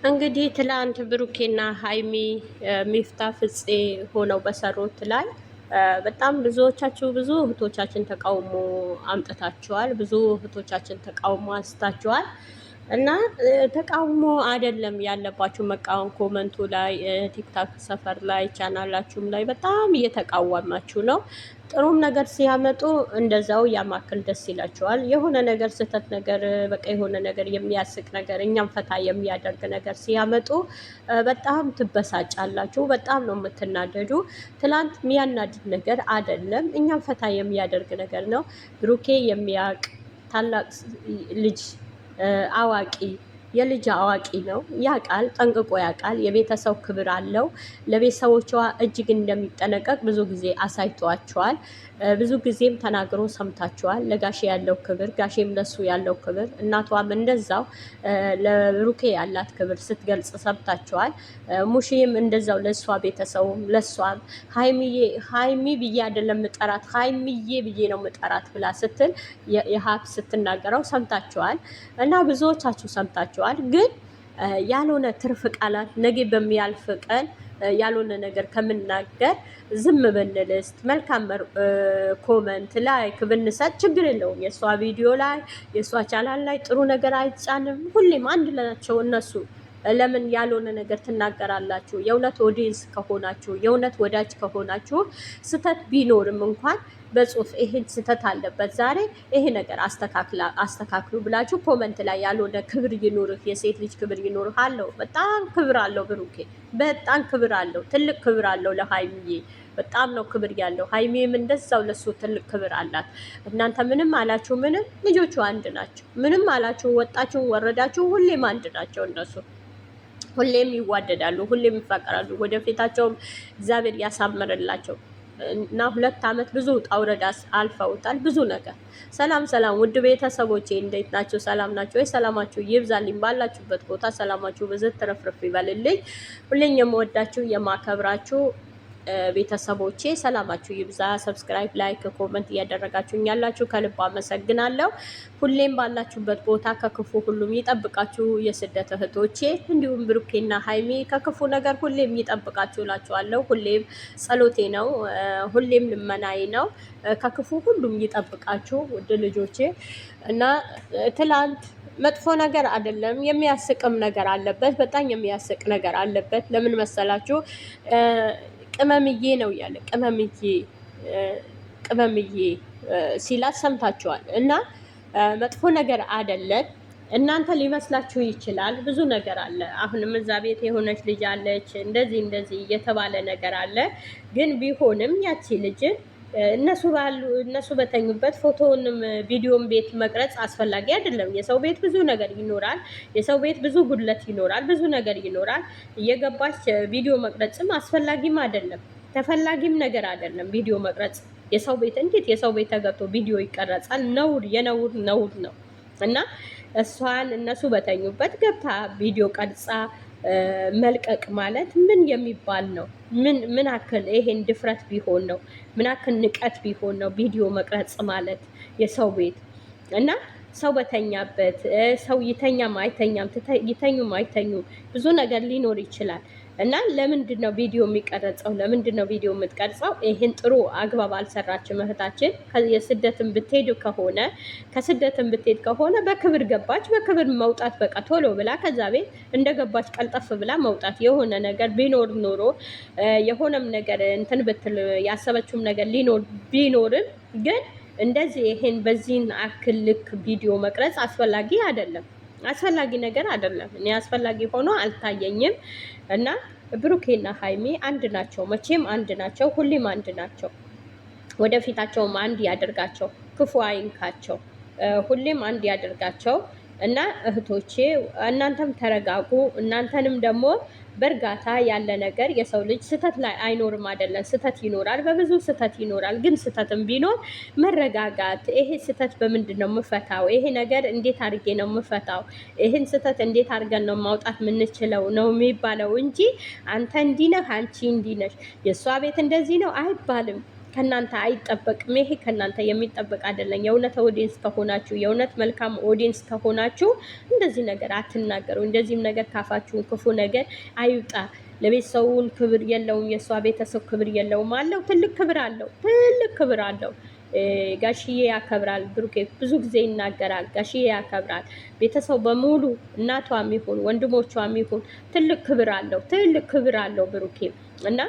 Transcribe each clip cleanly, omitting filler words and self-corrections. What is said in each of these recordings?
እንግዲህ ትላንት ብሩኬና ሀይሚ ሚፍታ ፍፄ ሆነው በሰሩት ላይ በጣም ብዙ እህቶቻችን ተቃውሞ አምጥታችኋል። ብዙ እህቶቻችን ተቃውሞ አንስታችኋል። እና ተቃውሞ አይደለም ያለባችሁ መቃወም። ኮመንቱ ላይ ቲክታክ ሰፈር ላይ ቻናላችሁም ላይ በጣም እየተቃወማችሁ ነው። ጥሩም ነገር ሲያመጡ እንደዛው ያማክል ደስ ይላቸዋል። የሆነ ነገር ስህተት ነገር በቃ የሆነ ነገር የሚያስቅ ነገር እኛም ፈታ የሚያደርግ ነገር ሲያመጡ በጣም ትበሳጫላችሁ። በጣም ነው የምትናደዱ። ትላንት የሚያናድድ ነገር አይደለም፣ እኛም ፈታ የሚያደርግ ነገር ነው። ብሩኬ የሚያውቅ ታላቅ ልጅ አዋቂ የልጅ አዋቂ ነው። ያውቃል፣ ጠንቅቆ ያውቃል። የቤተሰብ ክብር አለው። ለቤተሰቦቿ እጅግ እንደሚጠነቀቅ ብዙ ጊዜ አሳይቷቸዋል። ብዙ ጊዜም ተናግሮ ሰምታችኋል። ለጋሼ ያለው ክብር፣ ጋሼም ለሱ ያለው ክብር፣ እናቷም እንደዛው ለብሩኬ ያላት ክብር ስትገልጽ ሰምታችኋል። ሙሽዬም እንደዛው ለእሷ ቤተሰቡም ለእሷም ሀይሚ ብዬ አይደለም ምጠራት ሀይሚዬ ብዬ ነው ምጠራት ብላ ስትል የሀብ ስትናገረው ሰምታችኋል። እና ብዙዎቻችሁ ሰምታችኋል። ግን ያልሆነ ትርፍ ቃላት ነገ በሚያልፍ ቀን ያልሆነ ነገር ከምናገር ዝም ብንልስ መልካም ኮመንት ላይክ ብንሰጥ ችግር የለውም። የእሷ ቪዲዮ ላይ የእሷ ቻናል ላይ ጥሩ ነገር አይጫንም። ሁሌም አንድ ናቸው እነሱ። ለምን ያልሆነ ነገር ትናገራላችሁ? የእውነት ኦዲየንስ ከሆናችሁ የእውነት ወዳጅ ከሆናችሁ ስተት ቢኖርም እንኳን በጽሁፍ ይሄን ስተት አለበት ዛሬ ይሄ ነገር አስተካክሉ ብላችሁ ኮመንት ላይ ያልሆነ ክብር ይኑርህ፣ የሴት ልጅ ክብር ይኑርህ አለው። በጣም ክብር አለው ብሩኬ፣ በጣም ክብር አለው። ትልቅ ክብር አለው ለሀይሚዬ፣ በጣም ነው ክብር ያለው። ሀይሚዬም እንደዛው ለሱ ትልቅ ክብር አላት። እናንተ ምንም አላችሁ ምንም ልጆቹ አንድ ናቸው። ምንም አላችሁ ወጣችሁ ወረዳችሁ ሁሌም አንድ ናቸው እነሱ። ሁሌም ይዋደዳሉ፣ ሁሌም ይፋቀራሉ። ወደፊታቸውም እግዚአብሔር ያሳምርላቸው እና 2 ዓመት ብዙ ውጣ ውረድ አልፈውታል። ብዙ ነገር። ሰላም ሰላም፣ ውድ ቤተሰቦቼ እንዴት ናቸው? ሰላም ናቸው ወይ? ሰላማችሁ ይብዛልኝ። ባላችሁበት ቦታ ሰላማችሁ በዘት ተረፍርፍ ይበልልኝ። ሁሌም የምወዳችሁ የማከብራችሁ ቤተሰቦቼ ሰላማችሁ ይብዛ። ሰብስክራይብ፣ ላይክ፣ ኮመንት እያደረጋችሁኝ ያላችሁ ከልብ አመሰግናለሁ። ሁሌም ባላችሁበት ቦታ ከክፉ ሁሉም ይጠብቃችሁ የስደት እህቶቼ፣ እንዲሁም ብሩኬና ሀይሚ ከክፉ ነገር ሁሌም ይጠብቃችሁ እላችኋለሁ። ሁሌም ጸሎቴ ነው፣ ሁሌም ልመናዬ ነው። ከክፉ ሁሉም ይጠብቃችሁ ውድ ልጆቼ እና ትላንት መጥፎ ነገር አይደለም፣ የሚያስቅም ነገር አለበት። በጣም የሚያስቅ ነገር አለበት። ለምን መሰላችሁ? ቅመምዬ ነው ያለ ቅመምዬ ሲላት ሰምታችኋል። እና መጥፎ ነገር አይደለም። እናንተ ሊመስላችሁ ይችላል። ብዙ ነገር አለ። አሁንም እዛ ቤት የሆነች ልጅ አለች፣ እንደዚህ እየተባለ ነገር አለ። ግን ቢሆንም ያቺ ልጅ እነሱ በተኙበት ፎቶውንም ቪዲዮም ቤት መቅረጽ አስፈላጊ አይደለም። የሰው ቤት ብዙ ነገር ይኖራል። የሰው ቤት ብዙ ጉድለት ይኖራል። ብዙ ነገር ይኖራል። እየገባች ቪዲዮ መቅረጽም አስፈላጊም አይደለም፣ ተፈላጊም ነገር አይደለም። ቪዲዮ መቅረጽ የሰው ቤት እንዴት የሰው ቤት ተገብቶ ቪዲዮ ይቀረጻል? ነውር ነው። እና እሷን እነሱ በተኙበት ገብታ ቪዲዮ ቀርጻ መልቀቅ ማለት ምን የሚባል ነው? ምን አክል ይሄን ድፍረት ቢሆን ነው? ምን አክል ንቀት ቢሆን ነው ቪዲዮ መቅረጽ ማለት? የሰው ቤት እና ሰው በተኛበት ሰው ይተኛም አይተኛም ይተኙም አይተኙም ብዙ ነገር ሊኖር ይችላል። እና ለምንድን ነው ቪዲዮ የሚቀረጸው? ለምንድን ነው ቪዲዮ የምትቀርጸው? ይሄን ጥሩ አግባብ አልሰራችም እህታችን። የስደትን ብትሄድ ከሆነ በክብር ገባች፣ በክብር መውጣት በቃ ቶሎ ብላ ከዛ ቤት እንደገባች ቀልጠፍ ብላ መውጣት። የሆነ ነገር ቢኖር ኖሮ የሆነም ነገር እንትን ብትል ያሰበችውም ነገር ቢኖርም ግን እንደዚህ ይሄን በዚህን አክል ልክ ቪዲዮ መቅረጽ አስፈላጊ አይደለም። አስፈላጊ ነገር አይደለም። እኔ አስፈላጊ ሆኖ አልታየኝም። እና ብሩኬና ሀይሚ አንድ ናቸው፣ መቼም አንድ ናቸው፣ ሁሌም አንድ ናቸው። ወደፊታቸውም አንድ ያደርጋቸው፣ ክፉ አይንካቸው፣ ሁሌም አንድ ያደርጋቸው። እና እህቶቼ እናንተም ተረጋጉ። እናንተንም ደግሞ በእርጋታ ያለ ነገር የሰው ልጅ ስተት ላይ አይኖርም አይደለም። ስተት ይኖራል፣ በብዙ ስተት ይኖራል። ግን ስተትም ቢኖር መረጋጋት። ይሄ ስተት በምንድን ነው የምፈታው? ይሄ ነገር እንዴት አድርጌ ነው የምፈታው? ይህን ስተት እንዴት አድርገን ነው ማውጣት የምንችለው ነው የሚባለው እንጂ አንተ እንዲህ ነህ፣ አንቺ እንዲህ ነሽ፣ የእሷ ቤት እንደዚህ ነው አይባልም። ከእናንተ አይጠበቅም። ይሄ ከእናንተ የሚጠበቅ አይደለም። የእውነት ኦዲየንስ ከሆናችሁ፣ የእውነት መልካም ኦዲየንስ ከሆናችሁ እንደዚህ ነገር አትናገሩ። እንደዚህም ነገር ካፋችሁን ክፉ ነገር አይውጣ። ለቤተሰቡን ክብር የለውም፣ የእሷ ቤተሰብ ክብር የለውም አለው። ትልቅ ክብር አለው፣ ትልቅ ክብር አለው። ጋሽዬ ያከብራል። ብሩኬ ብዙ ጊዜ ይናገራል። ጋሽዬ ያከብራል። ቤተሰብ በሙሉ እናቷም ይሁን ወንድሞቿም ይሁን ትልቅ ክብር አለው፣ ትልቅ ክብር አለው ብሩኬ እና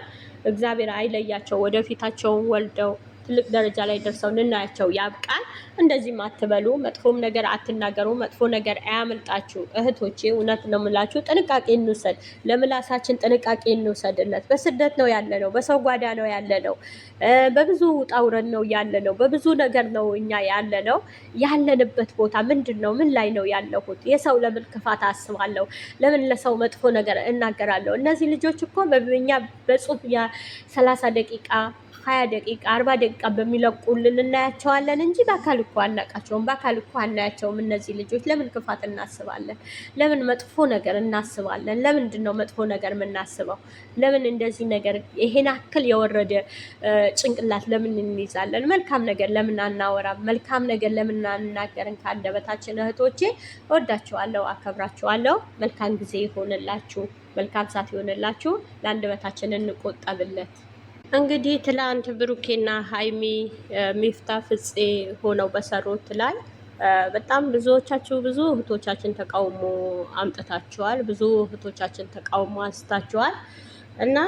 እግዚአብሔር አይለያቸው። ወደፊታቸውን ወልደው ትልቅ ደረጃ ላይ ደርሰው ልናያቸው ያብቃል። እንደዚህም አትበሉ፣ መጥፎም ነገር አትናገሩ፣ መጥፎ ነገር አያመልጣችሁ እህቶቼ። እውነት ነው የምላችሁ፣ ጥንቃቄ እንውሰድ፣ ለምላሳችን ጥንቃቄ እንውሰድለት። በስደት ነው ያለነው፣ በሰው ጓዳ ነው ያለነው፣ በብዙ ውጣ ውረድ ነው ያለነው፣ በብዙ ነገር ነው እኛ ያለነው። ያለንበት ቦታ ምንድን ነው? ምን ላይ ነው ያለሁት? የሰው ለምን ክፋት አስባለሁ? ለምን ለሰው መጥፎ ነገር እናገራለሁ? እነዚህ ልጆች እኮ በእኛ በጽሁፍ የ30 ደቂቃ 20 ደቂቃ 40 ደቂቃ በሚለቁልን እናያቸዋለን እንጂ በአካል እኮ አናውቃቸውም። በአካል እኮ አናያቸውም። እነዚህ ልጆች ለምን ክፋት እናስባለን? ለምን መጥፎ ነገር እናስባለን? ለምንድን ነው መጥፎ ነገር የምናስበው? ለምን እንደዚህ ነገር ይሄን አክል የወረደ ጭንቅላት ለምን እንይዛለን? መልካም ነገር ለምን አናወራም? መልካም ነገር ለምን አናገርን ከአንደበታችን? እህቶቼ እወዳችኋለሁ፣ አከብራችኋለሁ። መልካም ጊዜ ይሆንላችሁ፣ መልካም ሰዓት ይሆንላችሁ። ለአንደበታችን እንቆጠብለት። እንግዲህ ትላንት ብሩኬና ሀይሚ ሚፍታ ፍፄ ሆነው በሰሩት ላይ በጣም ብዙዎቻችሁ ብዙ እህቶቻችን ተቃውሞ አምጥታችኋል። ብዙ እህቶቻችን ተቃውሞ አንስታችኋል። እና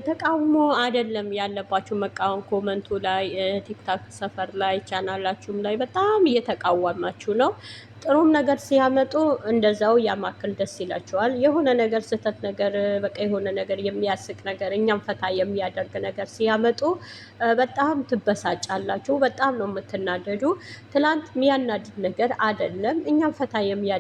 ተቃውሞ አይደለም ያለባችሁ መቃወም። ኮመንቱ ላይ ቲክታክ ሰፈር ላይ ቻናላችሁም ላይ በጣም እየተቃወማችሁ ነው። ጥሩም ነገር ሲያመጡ እንደዛው ያማክል ደስ ይላችኋል። የሆነ ነገር ስህተት ነገር በቃ የሆነ ነገር የሚያስቅ ነገር እኛም ፈታ የሚያደርግ ነገር ሲያመጡ በጣም ትበሳጫላችሁ። በጣም ነው የምትናደዱ። ትላንት የሚያናድድ ነገር አይደለም፣ እኛም ፈታ የሚያደርግ